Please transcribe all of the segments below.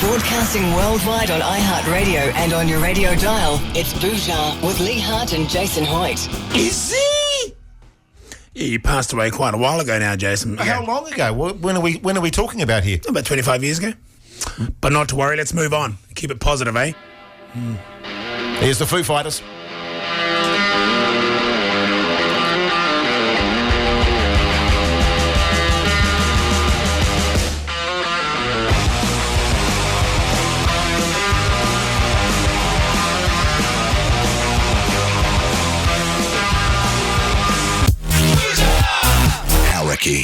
Broadcasting worldwide on iHeartRadio and on your radio dial, it's Bouche with Leigh Hart and Jason Hoyt. Is he? Yeah, you passed away quite a while ago now, Jason. How long ago? When are we talking about here? About 25 years ago. But not to worry, let's move on. Keep it positive, eh? Here's the Foo Fighters. Foo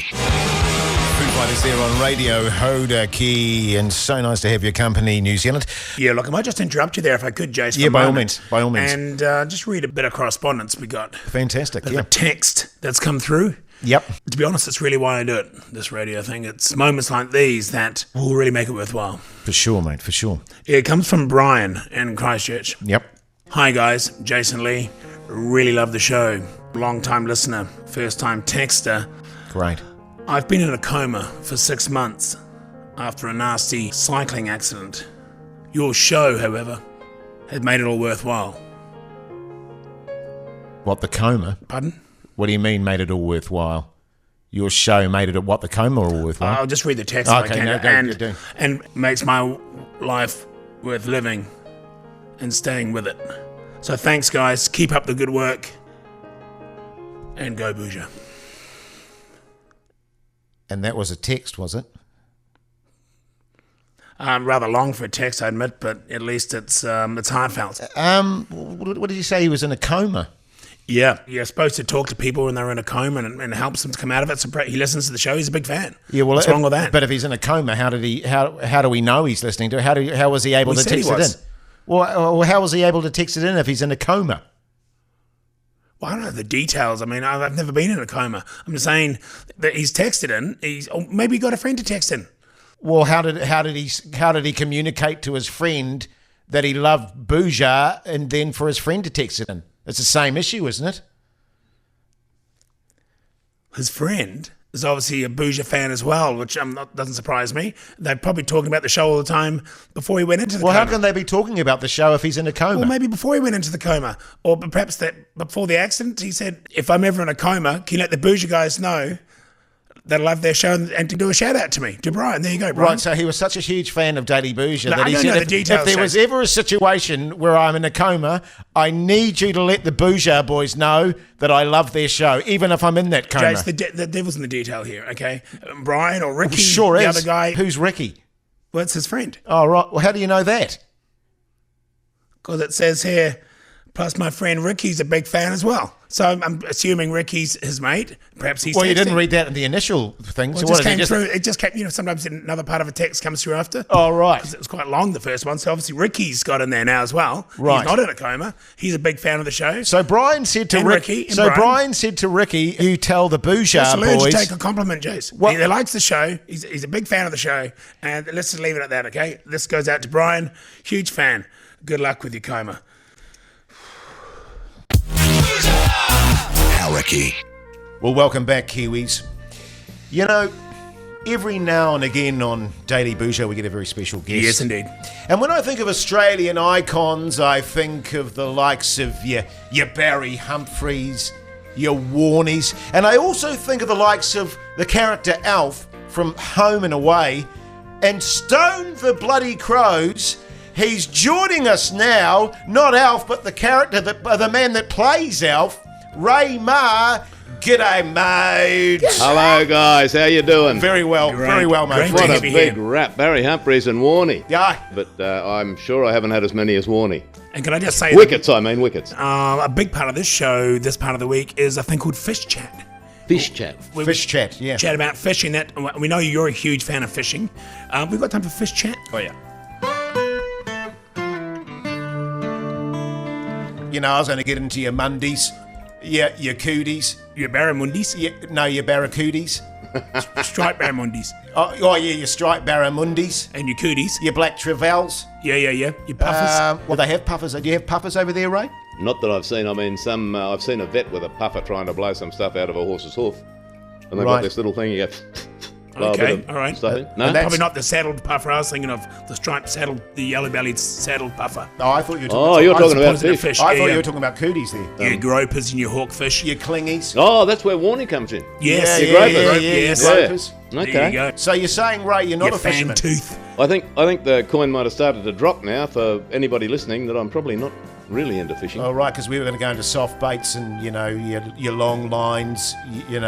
Fighters there on Radio Hodaki, and so nice to have your company, New Zealand. Yeah, look, I might just interrupt you there if I could, Jason. Yeah, by all means. And just read a bit of correspondence we got. Fantastic, a text that's come through. Yep. To be honest, it's really why I do it, this radio thing. It's moments like these that will really make it worthwhile. For sure, mate, for sure. Yeah, it comes from Brian in Christchurch. Yep. Hi, guys. Jason Leigh. Really love the show. Long-time listener, first-time texter. Great. I've been in a coma for 6 months after a nasty cycling accident. Your show, however, had made it all worthwhile. What, the coma? Pardon? What do you mean made it all worthwhile? Your show made it what, the coma all worthwhile? I'll just read the text if I can. No, and makes my life worth living and staying with it. So thanks, guys. Keep up the good work. And go Bouche. And that was a text, was it? Rather long for a text, I admit, but at least it's heartfelt. What did you say? He was in a coma? Yeah, you're supposed to talk to people when they're in a coma and helps them to come out of it. So he listens to the show. He's a big fan. Yeah, well, what's wrong with that? But if he's in a coma, how do we know he's listening to it? How was he able to text it in? Well, how was he able to text it in if he's in a coma? Well, I don't know the details. I mean, I've never been in a coma. I'm just saying that he's texted in. Maybe he got a friend to text in. Well, how did he communicate to his friend that he loved Bouche, and then for his friend to text it in? It's the same issue, isn't it? His friend is obviously a Bouche fan as well, which doesn't surprise me. They're probably talking about the show all the time before he went into the coma. Well, how can they be talking about the show if he's in a coma? Well, maybe before he went into the coma. Or perhaps that before the accident, he said, if I'm ever in a coma, can you let the Bouche guys know that I love their show and to do a shout out to me, to Brian. There you go, Brian. Right, so he was such a huge fan of Daily Bouche that he I don't said know the details, if there was ever a situation where I'm in a coma, I need you to let the Bouche boys know that I love their show, even if I'm in that coma. Jace, the devil's in the detail here, okay? Brian or Ricky, sure the is. other guy. Who's Ricky? Well, it's his friend. Oh, right. Well, how do you know that? Because it says here, plus my friend Ricky's a big fan as well. So I'm assuming Ricky's his mate. Perhaps he's. Well, you didn't read that in the initial thing. Well, so it just came through. It just came. Sometimes another part of a text comes through after. Oh, right. Because it was quite long, the first one. So obviously Ricky's got in there now as well. Right. He's not in a coma. He's a big fan of the show. So Brian said to Ricky. Brian said to Ricky, "You tell the Bouche boys." To take a compliment, Jace. Well, he likes the show. He's a big fan of the show, and let's just leave it at that. Okay. This goes out to Brian. Huge fan. Good luck with your coma. Ricky. Well, welcome back, Kiwis. You know, every now and again on Daily Bouche we get a very special guest. Yes, indeed. And when I think of Australian icons, I think of the likes of your Barry Humphries, your Warnies, and I also think of the likes of the character Alf from Home and Away, and Stone the Bloody Crows. He's joining us now, not Alf, but the character, the man that plays Alf, Ray Ma. G'day, mate. Hello, guys. How you doing? Very well, mate. What a big rap. Barry Humphries and Warnie. Yeah. But I'm sure I haven't had as many as Warnie. And can I just say... Wickets. A big part of this show, this part of the week, is a thing called Fish Chat. Fish Chat. Fish Chat, yeah. Chat about fishing. That we know you're a huge fan of fishing. We've got time for Fish Chat. Oh, yeah. You know, I was going to get into your Mondays. Yeah, your cooties. Your barramundis? Yeah, no, your barracudies. Striped barramundis. Oh, yeah, your striped barramundis. And your cooties. Your black travels. Yeah. Your puffers. Well, they have puffers. Do you have puffers over there, Ray? Not that I've seen. I mean, I've seen a vet with a puffer trying to blow some stuff out of a horse's hoof. And they've got this little thing you go... Blow a Okay, bit of all right. stuff in. No? and that's- Probably not the saddled puffer. I was thinking of the striped saddled, the yellow-bellied saddled puffer. Oh, I thought you were talking. Oh, you're talking about Poison of fish. I yeah, thought yeah. you were talking about cooties there. Your gropers and your hawkfish. Your clingies. Oh, that's where warning comes in. Yes, Your yeah, gropers. yeah, Yes. your Yeah. gropers. There Okay. you go. So you're saying, Ray, you're not Your a fisherman? fan tooth. I think the coin might have started to drop now for anybody listening that I'm probably not really into fishing. Oh, right, because we were going to go into soft baits and, your long lines, your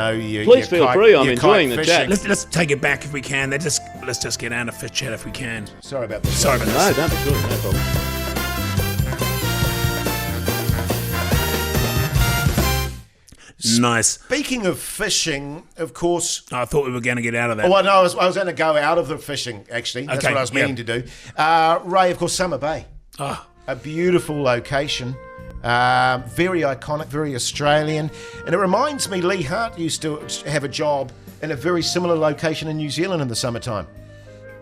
Please feel kite, free, I'm your enjoying kite the fishing. chat. Let's take it back if we can. Let's just get down to fish chat if we can. Sorry about this. Sorry about No, this. don't be silly, no problem. Nice. Speaking of fishing, of course. I thought we were going to get out of that. Oh, no, I was going to go out of the fishing, actually. That's Okay, what I was yeah. meaning to do. Ray, of course, Summer Bay. Oh, A beautiful location. Very iconic, very Australian. And it reminds me, Leigh Hart used to have a job in a very similar location in New Zealand in the summertime.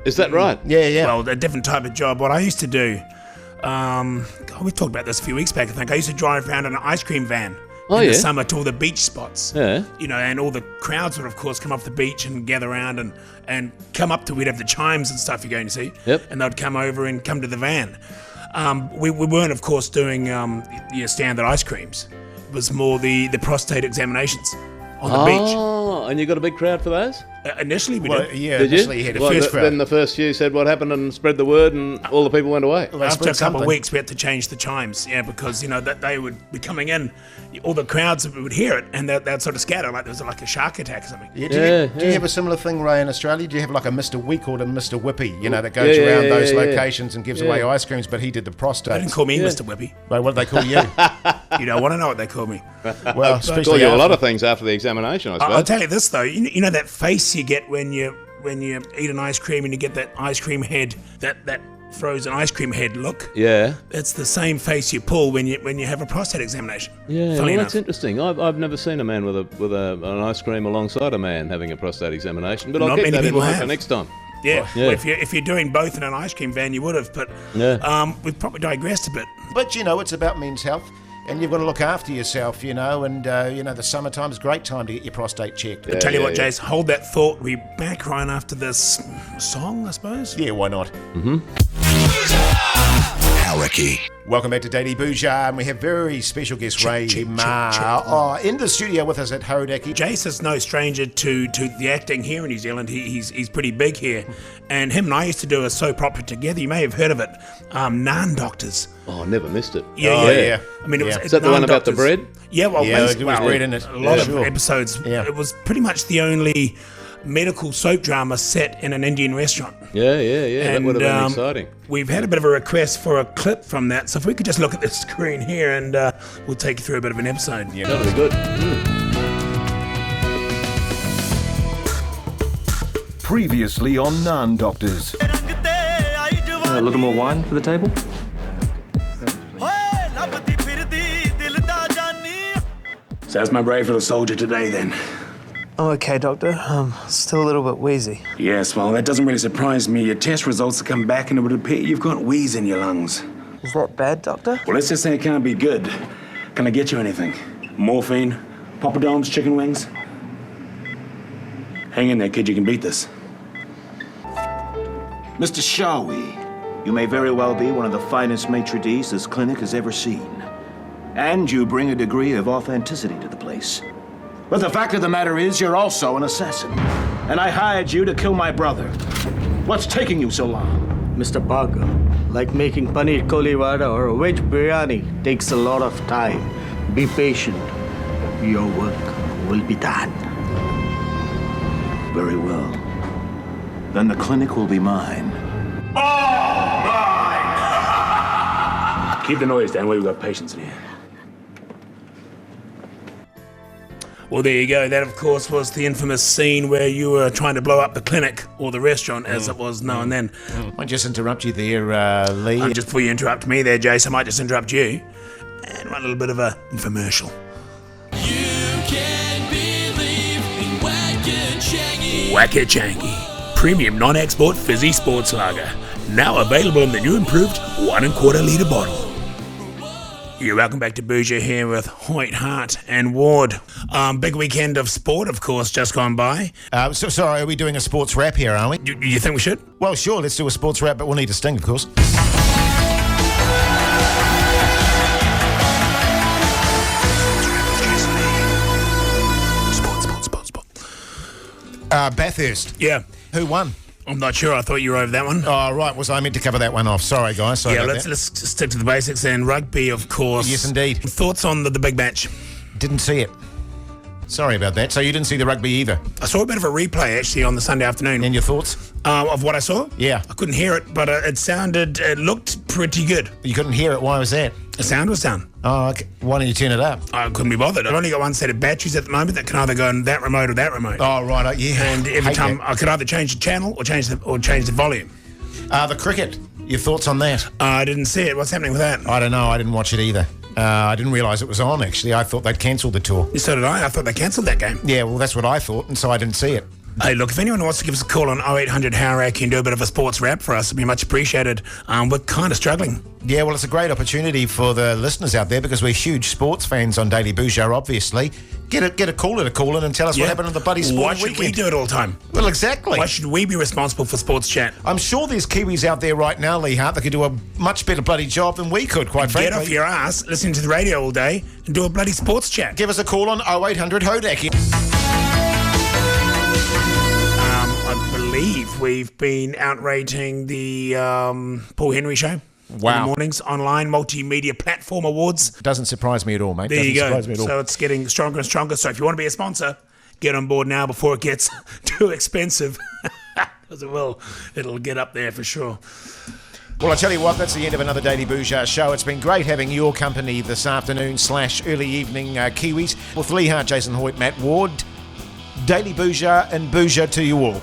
Is that right? Yeah. well, a different type of job. What I used to do, we talked about this a few weeks back, I think. I used to drive around in an ice cream van Oh, in yeah? the summer to all the beach spots. Yeah. And all the crowds would, of course, come off the beach and gather around and come up to, we'd have the chimes and stuff you're going to see. Yep. And they'd come over and come to the van. We weren't, of course, doing your standard ice creams. It was more the prostate examinations on the beach. Oh, and you got a big crowd for those? Initially, we Well, did. yeah, Did you? initially he had a Well, first crowd. then the first few said what happened and spread the word and all the people went away. Well, they After a spread couple of something. weeks, we had to change the chimes, because that they would be coming in, all the crowds would hear it, and they'd sort of scatter like there was like a shark attack or something. Yeah, Yeah, do you have a similar thing, Ray, in Australia? Do you have like a Mr. Week or a Mr. Whippy, that goes Yeah, around yeah, those yeah, yeah. locations and gives away ice creams, but he did the They prostate. didn't call me Mr. Whippy. Right, what do they call you? You don't want to know what they called me. Well, Call especially you a lot after- of things after the examination, I suppose. I'll tell you this though, you know that face you get when you eat an ice cream and you get that ice cream head, that frozen ice cream head look. Yeah. It's the same face you pull when you have a prostate examination. Yeah, Funny well, enough. that's interesting. I've never seen a man with an ice cream alongside a man having a prostate examination, but I'll Not keep many that in people mind for have. next time. Yeah. Yeah. Well, if you're doing both in an ice cream van, you would have. But Yeah. we've probably digressed a bit. But, it's about men's health. And you've got to look after yourself, and, the summertime is a great time to get your prostate checked. Tell you yeah, what, yeah. Jace, hold that thought. We'll be back right after this song, I suppose. Yeah, why not? Harricky. Welcome back to Daily Bouche, and we have very special guest Ray check, Ma check. in the studio with us at Hauraki. Jace is no stranger to the acting here in New Zealand. He's pretty big here. And him and I used to do a soap opera together. You may have heard of it. Nan Doctors. Oh, I never missed it. yeah. I mean, it was Yeah. Is that the Nan one about the Doctors. bread? Yeah, well, Yeah, basically, there was bread in it. a lot Yeah, of sure. episodes. Yeah. It was pretty much the only medical soap drama set in an Indian restaurant. Yeah. That would have been exciting. We've had a bit of a request for a clip from that, so if we could just look at the screen here and we'll take you through a bit of an episode. Yeah. That'll be good. Previously on Nan Doctors. A little more wine for the table? So how's my brave little soldier today then? I'm okay, Doctor. Still a little bit wheezy. Yes, well, that doesn't really surprise me. Your test results have come back and it would appear you've got wheeze in your lungs. Is that bad, Doctor? Well, let's just say it can't be good. Can I get you anything? Morphine? Poppadoms? Chicken wings? Hang in there, kid. You can beat this. Mr. Shawi, you may very well be one of the finest maitre d's this clinic has ever seen. And you bring a degree of authenticity to the place. But the fact of the matter is, you're also an assassin. And I hired you to kill my brother. What's taking you so long? Mr. Parker, like making paneer koliwada or a veg biryani takes a lot of time. Be patient. Your work will be done. Very well. Then the clinic will be mine. Keep the noise down. We've got patients in here. Well, there you go. That, of course, was the infamous scene where you were trying to blow up the clinic or the restaurant, as it was known then. I just interrupt you there, Leigh. And just before you interrupt me there, Jace, I might just interrupt you and run a little bit of a infomercial. Wackachangi, premium non-export fizzy sports lager, now available in the new improved 1 1/4 litre bottle. Yeah, welcome back to Bouche here with Hoyt, Hart and Ward. Big weekend of sport, of course, just gone by. Sorry, are we doing a sports wrap here, are we? You think we should? Well, sure, let's do a sports wrap, but we'll need a sting, of course. Sport. Bathurst. Yeah. Who won? I'm not sure. I thought you were over that one. Oh, right. Was I meant to cover that one off? Sorry, guys. Sorry about that. Let's stick to the basics and rugby, of course. Yes, indeed. Thoughts on the big match? Didn't see it. Sorry about that. So you didn't see the rugby either? I saw a bit of a replay, actually, on the Sunday afternoon. And your thoughts? Of what I saw? Yeah. I couldn't hear it, but it looked pretty good. You couldn't hear it? Why was that? The sound was down. Oh, okay. Why don't you turn it up? I couldn't be bothered. I've only got one set of batteries at the moment that can either go in that remote or that remote. Oh, right. Yeah. And every Hate time that. I could either change the channel or change the volume. The cricket. Your thoughts on that? I didn't see it. What's happening with that? I don't know. I didn't watch it either. I didn't realise it was on, actually. I thought they'd cancelled the tour. So did I. I thought they cancelled that game. Yeah, well, that's what I thought, and so I didn't see it. Hey, look, if anyone wants to give us a call on 0800 Howraki and do a bit of a sports wrap for us, it'd be much appreciated. We're kind of struggling. Yeah, well, it's a great opportunity for the listeners out there because we're huge sports fans on Daily Bouche, obviously. Get a caller to call in and tell us what happened on the bloody sport Why weekend. should we do it all the time? Well, exactly. Why should we be responsible for sports chat? I'm sure there's Kiwis out there right now, Leigh Hart, that could do a much better bloody job than we could, quite frankly. Get off your ass, listen to the radio all day, and do a bloody sports chat. Give us a call on 0800 Hodaki. I believe we've been outrating the Paul Henry show. Wow. In the mornings, online multimedia platform awards. Doesn't surprise me at all, mate. There you go. Surprise me at all. So it's getting stronger and stronger. So if you want to be a sponsor, get on board now before it gets too expensive. Because it will. It'll get up there for sure. Well, I tell you what, that's the end of another Daily Bouche show. It's been great having your company this afternoon / early evening, Kiwis. With Leigh Hart, Jason Hoyt, Matt Ward. Daily Bouche and Bouche to you all.